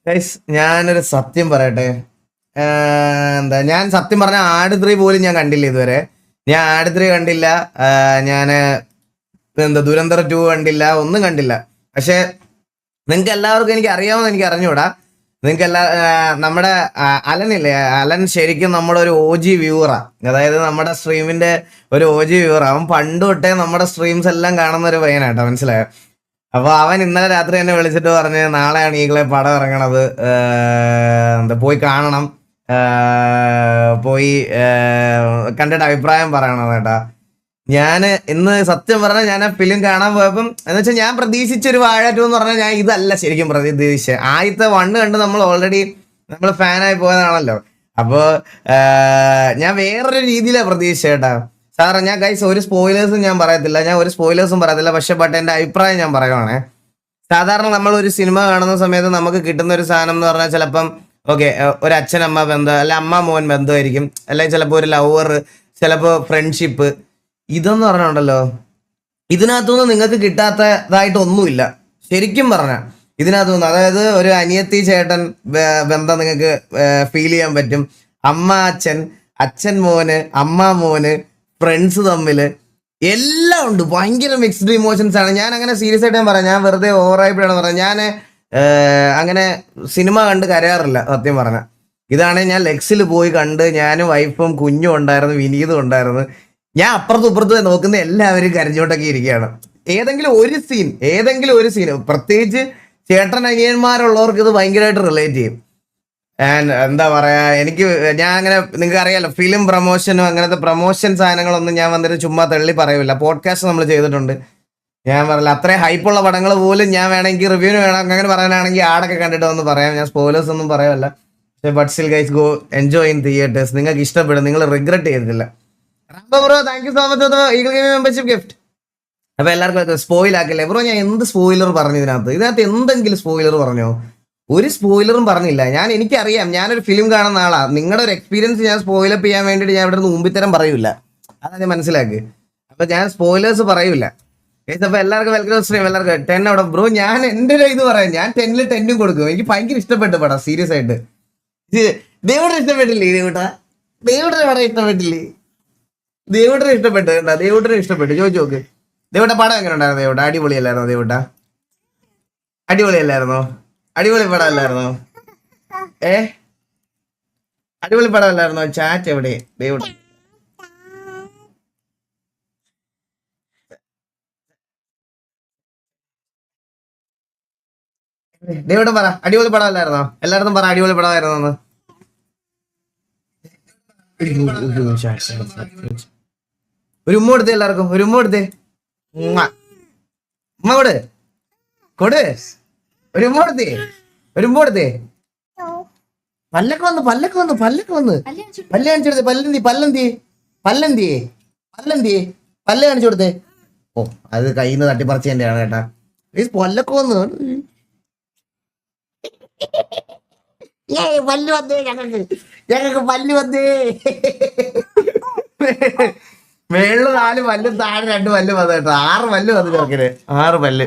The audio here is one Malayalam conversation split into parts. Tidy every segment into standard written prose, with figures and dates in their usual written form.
ഗൈസ് ഞാനൊരു സത്യം പറയട്ടെ. എന്താ ഞാൻ സത്യം പറഞ്ഞ ആട് 3 പോലും ഞാൻ കണ്ടില്ല ഇതുവരെ. ഞാൻ ആട് 3 കണ്ടില്ല. ഞാന് എന്താ ദുരന്തർ 2 കണ്ടില്ല, ഒന്നും കണ്ടില്ല. പക്ഷെ നിങ്ങൾക്ക് എല്ലാവർക്കും എനിക്ക് അറിയാമെന്ന് എനിക്ക് അറിഞ്ഞൂടാ. നിങ്ങൾക്ക് നമ്മുടെ അലനില്ലേ, അലൻ ശരിക്കും നമ്മുടെ ഒരു OG വ്യൂവറാ. അതായത് നമ്മുടെ സ്ട്രീമിന്റെ ഒരു OG വ്യൂവറാ. അവൻ പണ്ട് തൊട്ടേ നമ്മുടെ സ്ട്രീംസ് എല്ലാം കാണുന്ന ഒരു പയ്യനാട്ടോ, മനസ്സിലായോ? അപ്പൊ അവൻ ഇന്നലെ രാത്രി എന്നെ വിളിച്ചിട്ട് പറഞ്ഞ് നാളെയാണ് ഈകളെ പടം ഇറങ്ങണത്, എന്താ പോയി കാണണം, പോയി കണ്ടിട്ട് അഭിപ്രായം പറയണം കേട്ടാ. ഞാന് ഇന്ന് സത്യം പറഞ്ഞാൽ ഞാൻ ആ ഫിലിം കാണാൻ പോയപ്പം എന്ന് വെച്ചാൽ ഞാൻ പ്രതീക്ഷിച്ചൊരു വാഴ 2 എന്ന് പറഞ്ഞാൽ ഞാൻ ഇതല്ല ശരിക്കും പ്രതീക്ഷിച്ചത്. ആദ്യത്തെ 1 കണ്ട് നമ്മൾ ഓൾറെഡി നമ്മൾ ഫാനായി പോയതാണല്ലോ. അപ്പോ ഞാൻ വേറൊരു രീതിയിലാണ് പ്രതീക്ഷിച്ചേട്ടാ. സാറേ ഞാൻ ഗൈസ് ഒരു സ്പോയിലേഴ്സും ഞാൻ പറയത്തില്ല, പക്ഷെ എന്റെ അഭിപ്രായം ഞാൻ പറയുവാണേ. സാധാരണ നമ്മൾ ഒരു സിനിമ കാണുന്ന സമയത്ത് നമുക്ക് കിട്ടുന്ന ഒരു സാധനം എന്ന് പറഞ്ഞാൽ ചിലപ്പം ഓക്കെ ഒരു അച്ഛനമ്മ ബന്ധം, അല്ല അമ്മ മോൻ ബന്ധമായിരിക്കും, അല്ലെങ്കിൽ ചിലപ്പോൾ ഒരു ലവർ, ചിലപ്പോൾ ഫ്രണ്ട്ഷിപ്പ്. ഇതെന്ന് പറഞ്ഞുണ്ടല്ലോ, ഇതിനകത്തുനിന്ന് നിങ്ങൾക്ക് കിട്ടാത്തതായിട്ടൊന്നുമില്ല ശരിക്കും പറഞ്ഞ. ഇതിനകത്തുനിന്ന് അതായത് ഒരു അനിയത്തി ചേട്ടൻ ബന്ധം നിങ്ങൾക്ക് ഫീൽ ചെയ്യാൻ പറ്റും. അമ്മ അച്ഛൻ, അച്ഛൻ മോന്, അമ്മ മോന്, ഫ്രണ്ട്സ് തമ്മില് എല്ലാം ഉണ്ട്. ഭയങ്കര മിക്സ്ഡ് ഇമോഷൻസ് ആണ്. ഞാൻ അങ്ങനെ സീരിയസ് ആയിട്ട് ഞാൻ പറയാം, ഞാൻ വെറുതെ ഓവറായിപ്പോഴാണ് പറയാം. ഞാൻ അങ്ങനെ സിനിമ കണ്ട് കരയാറില്ല സത്യം പറഞ്ഞ. ഇതാണ് ഞാൻ ലെക്സിൽ പോയി കണ്ട്, ഞാനും വൈഫും കുഞ്ഞും ഉണ്ടായിരുന്നു, വിനീതും ഉണ്ടായിരുന്നു. ഞാൻ അപ്പുറത്തും ഇപ്പുറത്തും നോക്കുന്ന എല്ലാവരും കരഞ്ഞോട്ടൊക്കെ ഇരിക്കുകയാണ്. ഏതെങ്കിലും ഒരു സീൻ പ്രത്യേകിച്ച് ചേട്ടൻ അനിയന്മാരുള്ളവർക്ക് ഇത് ഭയങ്കരമായിട്ട് റിലേറ്റ് ചെയ്യും. ആൻഡ് എന്താ പറയാ, ഞാൻ അങ്ങനെ നിങ്ങൾക്ക് അറിയാലോ, ഫിലിം പ്രൊമോഷനും അങ്ങനത്തെ പ്രൊമോഷൻ സാധനങ്ങളൊന്നും ഞാൻ വന്നിട്ട് ചുമ്മാ തള്ളി പറയില്ല. പോഡ്കാസ്റ്റ് നമ്മൾ ചെയ്തിട്ടുണ്ട്. ഞാൻ പറയില്ല, അത്രയും ഹൈപ്പുള്ള പടങ്ങൾ പോലും ഞാൻ വേണമെങ്കിൽ റിവ്യൂവിന് വേണം അങ്ങനെ പറയാനാണെങ്കിൽ ആടൊക്കെ കണ്ടിട്ട് വന്ന് പറയാം. ഞാൻ സ്പോയിലേഴ്സ് ഒന്നും പറയാമല്ല. But still guys go enjoy in theatres. നിങ്ങൾക്ക് ഇഷ്ടപ്പെടും, നിങ്ങൾ റിഗ്രറ്റ് ചെയ്തിട്ടില്ല. Bro thank you so much eagle gaming membership gift. അപ്പൊ എല്ലാവർക്കും സ്പോയിൽ ആക്കില്ലേ ബ്രോ? ഞാൻ എന്ത് സ്പോയിലർ പറഞ്ഞു ഇതിനകത്ത് എന്തെങ്കിലും സ്പോയിലർ പറഞ്ഞോ? ഒരു സ്പോയിലറും പറഞ്ഞില്ല. എനിക്കറിയാം, ഞാനൊരു ഫിലിം കാണുന്ന ആളാ. നിങ്ങളുടെ ഒരു എക്സ്പീരിയൻസ് ഞാൻ സ്പോയിലപ്പ് ചെയ്യാൻ വേണ്ടിയിട്ട് ഞാൻ ഇവിടെ നിന്ന് മുമ്പിത്തരം പറയൂല, അതാണ് മനസ്സിലാക്ക്. അപ്പൊ ഞാൻ സ്പോയിലേഴ്സ് പറയൂല. അപ്പൊ എല്ലാവർക്കും വെൽക്കം സ്ട്രീം. എല്ലാവർക്കും 10 അവിടെ ബ്രോ. ഞാൻ എന്റെ ഒരു ഇത് പറയാം, ഞാൻ 10ൽ 10 കൊടുക്കും. എനിക്ക് ഭയങ്കര ഇഷ്ടപ്പെട്ടു പടം, സീരിയസ് ആയിട്ട്. ദേവുടെ ഇഷ്ടപ്പെട്ടില്ലേ? ദേവുടെ പടം ഇഷ്ടപ്പെട്ടില്ലേ? ദേവുടെ ഇഷ്ടപ്പെട്ടു കേട്ടാ, ദേവുടെ ഇഷ്ടപ്പെട്ടു. ചോദിച്ചു നോക്ക്, ദേവുടെ പടം എങ്ങനെ ഉണ്ടായിരുന്നു? ദേവുടെ അടിപൊളിയല്ലായിരുന്നോ? അടിപൊളിയല്ലായിരുന്നോ? അടിപൊളി പടം അല്ലായിരുന്നോ? അടിപൊളി പടം അല്ലായിരുന്നോ? ചാറ്റ് എവിടെ? ദേവുടെ പറ, അടിപൊളി പടം അല്ലായിരുന്നോ? എല്ലായിടത്തും പറ അടിപൊളി പടമായിരുന്നോ? ഒരു ഉമ്മ കൊടുത്തേ, എല്ലാവർക്കും ഒരു ഉമ്മ കൊടുത്തേ. ഉമ്മ കൊടു ഒരു ഉമ്മ കൊടുത്തേ. പല്ലൊക്കെ വന്ന് പല്ല് കാണിച്ചെടുത്തേ. പല്ല് കാണിച്ചു കൊടുത്തേ. ഓ അത് കയ്യിൽ നിന്ന് തട്ടിപ്പറിച്ചതിന്റെ ആണ് കേട്ടാ. ഈ പല്ലൊക്കെ വന്ന് പല്ല് വന്നേ, ഞങ്ങൾക്ക് പല്ല് വന്നേ. മേളില് 4 പല്ലും താഴെ 2 പല്ല് വന്നു കേട്ടോ. 6 പല്ല് വന്നു ചെറുക്കന്, 6 പല്ല്.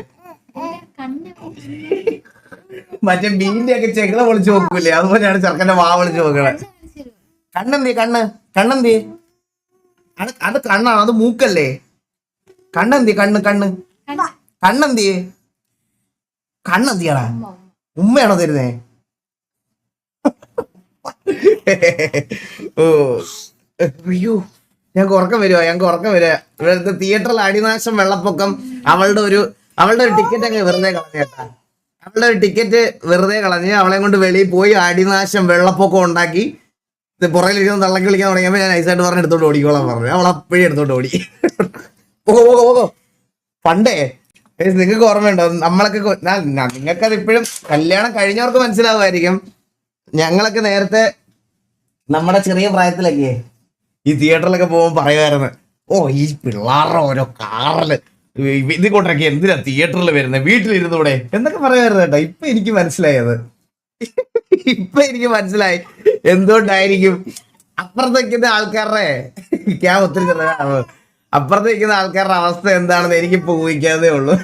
മറ്റേ ബീന്റെ ഒക്കെ ചെകിള പൊളിച്ചു നോക്കൂലേ, അതുപോലെയാണ് ചെറുക്കന്റെ വാ വിളിച്ചു നോക്കണേ. കണ്ണെന്തി അത് കണ്ണാണ്, അത് മൂക്കല്ലേ? കണ്ണെന്തിയാടാ? ഉമ്മയാണോ തരുന്നേ? ഓ അയ്യോ, ഞങ്ങൾക്ക് ഉറക്കം വരുവാ. ഇവിടുത്തെ തിയേറ്ററിൽ അടിനാശം, വെള്ളപ്പൊക്കം. അവളുടെ ഒരു ടിക്കറ്റ് അങ്ങ് വെറുതെ കളഞ്ഞേട്ടാ. അവളെ കൊണ്ട് വെളിയിൽ പോയി അടിനാശം വെള്ളപ്പൊക്കം ഉണ്ടാക്കി പുറകിലിരിക്കുന്ന തള്ളക്കി വിളിക്കാൻ തുടങ്ങിയപ്പോ ഞാൻ നൈസായിട്ട് പറഞ്ഞ് എടുത്തോണ്ട് ഓടിക്കോളാൻ പറഞ്ഞു. അവൾ അപ്പോഴേ എടുത്തോണ്ട് ഓടി. പോകോ പണ്ടേ നിങ്ങൾക്ക് ഓർമ്മയുണ്ടോ? നമ്മളൊക്കെ നിങ്ങൾക്കത് ഇപ്പോഴും കല്യാണം കഴിഞ്ഞവർക്ക് മനസ്സിലാവുമായിരിക്കും. ഞങ്ങളൊക്കെ നേരത്തെ നമ്മുടെ ചെറിയ പ്രായത്തിലൊക്കെ ഈ തിയേറ്ററിലൊക്കെ പോകുമ്പോൾ പറയുമായിരുന്നു, ഓ ഈ പിള്ളേരുടെ ഓരോ കാറില് ഇത് കൊണ്ടൊക്കെ എന്തിനാ തിയേറ്ററിൽ വരുന്നത്, വീട്ടിലിരുന്നൂടെ എന്നൊക്കെ പറയുമായിരുന്നു കേട്ടോ. ഇപ്പൊ എനിക്ക് മനസ്സിലായി എന്തുകൊണ്ടായിരിക്കും. അപ്പുറത്തേക്കുന്ന ആൾക്കാരുടെ അപ്പുറത്തേക്കുന്ന ആൾക്കാരുടെ അവസ്ഥ എന്താണെന്ന് എനിക്കിപ്പോ ഊഹിക്കാതേ ഉള്ളൂ.